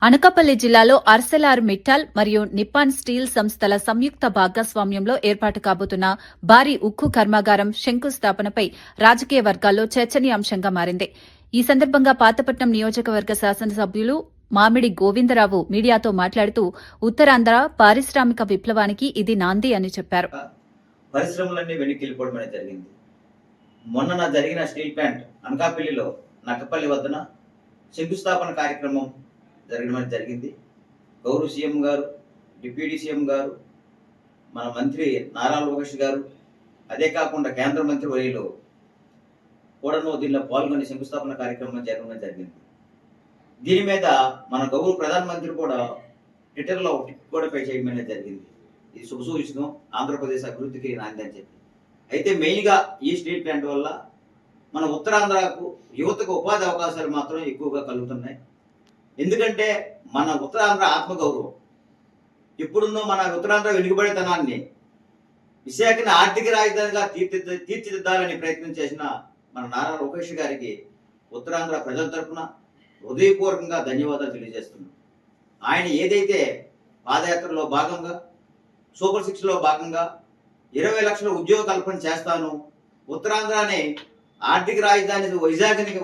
అనకాపల్లి జిల్లాలో ఆర్సెలార్ మిట్టల్ మరియు Nippon steel సంస్థల సంయుక్త భాగస్వామ్యంలో ఏర్పాటు కాబోతున్న భారీ ఉక్కు కర్మాగారం శంకుస్థాపనపై రాజకీయ వర్గాల్లో చర్చనీయాంశంగా మారింది. ఈ సందర్భంగా పాతపట్నం నియోజకవర్గ శాసనసభ్యులు మామిడి గోవిందరావు మీడియాతో మాట్లాడుతూ ఉత్తరాంధ్ర పారిశ్రామిక విప్లవానికి ఇది నాంది అని చెప్పారు. పరిశ్రమలన్నీ వెనక్కిపోవడం అనేది జరిగింది. మొన్న జరిగిన స్టీల్ ప్లాంట్ అనకాపల్లిలో నక్కపల్లి వద్దన శంకుస్థాపన కార్యక్రమం జరగడం జరిగింది. గౌరవ సీఎం గారు, డిప్యూటీ సీఎం గారు, మన మంత్రి నారా లోకేష్ గారు, అదే కాకుండా కేంద్ర మంత్రి వర్యులు కూడాను దీనిలో పాల్గొని శంకుస్థాపన కార్యక్రమం జరగడం జరిగింది. దీని మీద మన గౌరవ ప్రధానమంత్రి కూడా ట్విట్టర్లో కూడా పై చేయడం అనేది జరిగింది. ఇది శుభసూచకం, ఆంధ్రప్రదేశ్ అభివృద్ధికి నాంది అని చెప్పి. అయితే మెయిన్గా ఈ స్టీల్ ప్లాంట్ వల్ల మన ఉత్తరాంధ్రకు యువతకు ఉపాధి అవకాశాలు మాత్రం ఎక్కువగా కలుగుతున్నాయి. ఎందుకంటే మన ఉత్తరాంధ్ర ఆత్మగౌరవం ఎప్పుడున్నో మన ఉత్తరాంధ్ర వెనుకబడితనాన్ని విశాఖని ఆర్థిక రాజధానిగా తీర్చిదిద్దాలని ప్రయత్నం చేసిన మన నారా లోకేష్ గారికి ఉత్తరాంధ్ర ప్రజల తరఫున హృదయపూర్వకంగా ధన్యవాదాలు తెలియజేస్తున్నాం. ఆయన ఏదైతే పాదయాత్రలో భాగంగా సూపర్ 6లో భాగంగా 20 లక్షల ఉద్యోగ కల్పన చేస్తాను, ఉత్తరాంధ్రనే ఆర్థిక రాజధాని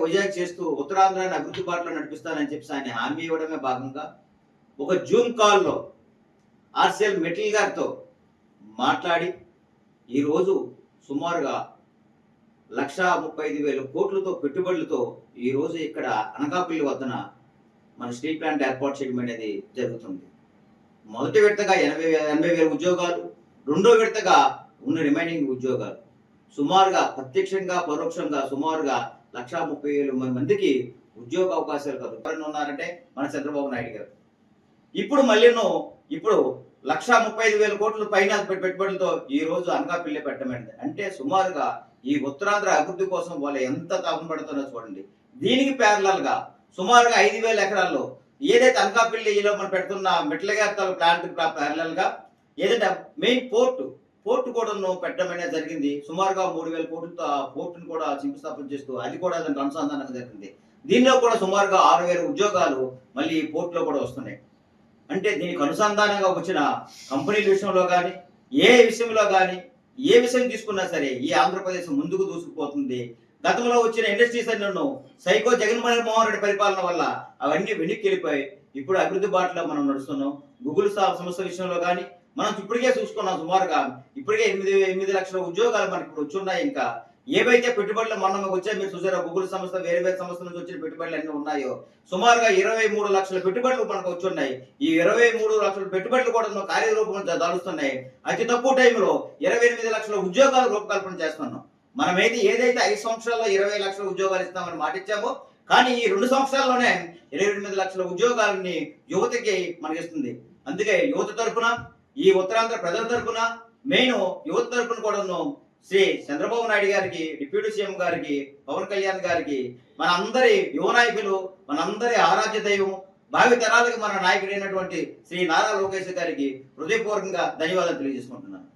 వైజాగ్ చేస్తూ ఉత్తరాంధ్రాన్ని అభివృద్ధి బాటలో నడిపిస్తానని చెప్పి ఆయన హామీ ఇవ్వడమే భాగంగా ఒక జూమ్ కాల్లో ఆర్సీఎల్ మిట్టల్ గారితో మాట్లాడి ఈరోజు సుమారుగా 1,35,000 కోట్లతో పెట్టుబడులతో ఈరోజు ఇక్కడ అనకాపల్లి వద్దన మన స్టీల్ ప్లాంట్ ఏర్పాటు చేయడం అనేది జరుగుతుంది. మొదటి విడతగా 80,000 ఉద్యోగాలు, రెండో విడతగా ఉన్న రిమైనింగ్ ఉద్యోగాలు సుమారుగా ప్రత్యక్షంగా పరోక్షంగా సుమారుగా 1,30,000 మందికి ఉద్యోగ అవకాశాలు కలుగుతారని ఉన్నారంటే మన చంద్రబాబు నాయుడు గారు. ఇప్పుడు ఇప్పుడు 1,35,000 కోట్ల పైన పెట్టుబడులతో ఈ రోజు అనకాపల్లి పెట్టమైంది. అంటే సుమారుగా ఈ ఉత్తరాంధ్ర అభివృద్ధి కోసం వాళ్ళు ఎంత తాపం పడుతుందో చూడండి. దీనికి ప్యారలల్ గా సుమారుగా 5,000 ఎకరాల్లో ఏదైతే అనకాపల్లిలో మనం పెడుతున్న మిట్టల్ గారి ప్లాంట్ ప్యారలల్ గా ఏదైతే మెయిన్ పోర్టు కూడా పెట్టడం అనేది జరిగింది. సుమారుగా 3,000 కోట్లతో ఆ పోర్టును కూడా శంకుస్థాపన చేస్తూ అది కూడా దానికి అనుసంధానంగా జరిగింది. దీనిలో కూడా సుమారుగా 6,000 ఉద్యోగాలు మళ్ళీ ఈ పోర్టులో కూడా వస్తున్నాయి. అంటే దీనికి అనుసంధానంగా వచ్చిన కంపెనీల విషయంలో కానీ ఏ విషయంలో కానీ ఏ విషయం తీసుకున్నా సరే ఈ ఆంధ్రప్రదేశ్ ముందుకు దూసుకుపోతుంది. గతంలో వచ్చిన ఇండస్ట్రీస్ అన్నీ సైకో జగన్మోహన్ రెడ్డి పరిపాలన వల్ల అవన్నీ వెనక్కి వెళ్ళిపోయి ఇప్పుడు అభివృద్ధి బాటలో మనం నడుస్తున్నాం. గూగుల్ సంస్థ విషయంలో కానీ మనం ఇప్పటికే చూసుకున్నాం. సుమారుగా ఇప్పటికే 8 లక్షల ఉద్యోగాలు మనకి ఇప్పుడు వచ్చున్నాయి. ఇంకా ఏవైతే పెట్టుబడులు మొన్న వచ్చాయి మీరు చూసారో, గూగుల్ సంస్థ వేరే సంస్థల నుంచి వచ్చిన పెట్టుబడులు అన్నీ ఉన్నాయో సుమారుగా 23 లక్షల పెట్టుబడులు మనకు వచ్చున్నాయి. ఈ 23 లక్షల పెట్టుబడులు కూడా కార్యరూపం దాలుస్తున్నాయి. అతి తక్కువ టైంలో 28 లక్షల ఉద్యోగాలు రూపకల్పన చేస్తున్నాం. మనమైతే ఏదైతే 5 సంవత్సరాల్లో 20 లక్షల ఉద్యోగాలు ఇస్తామని మాట ఇచ్చామో, కానీ ఈ 2 సంవత్సరాల్లోనే 28 లక్షల ఉద్యోగాలని యువతకి మనకిస్తుంది. అందుకే యువత తరఫున ఈ ఉత్తరాంధ్ర ప్రజల తరఫున మెయిన్ యువత తరఫున కూడా శ్రీ చంద్రబాబు నాయుడు గారికి, డిప్యూటీ సీఎం గారికి, పవన్ కళ్యాణ్ గారికి, మన అందరి యువ నాయకులు, మనందరి ఆరాధ్య దైవం, భావి తరాలకు మన నాయకుడైనటువంటి శ్రీ నారా లోకేష్ గారికి హృదయపూర్వకంగా ధన్యవాదాలు తెలియజేసుకుంటున్నాను.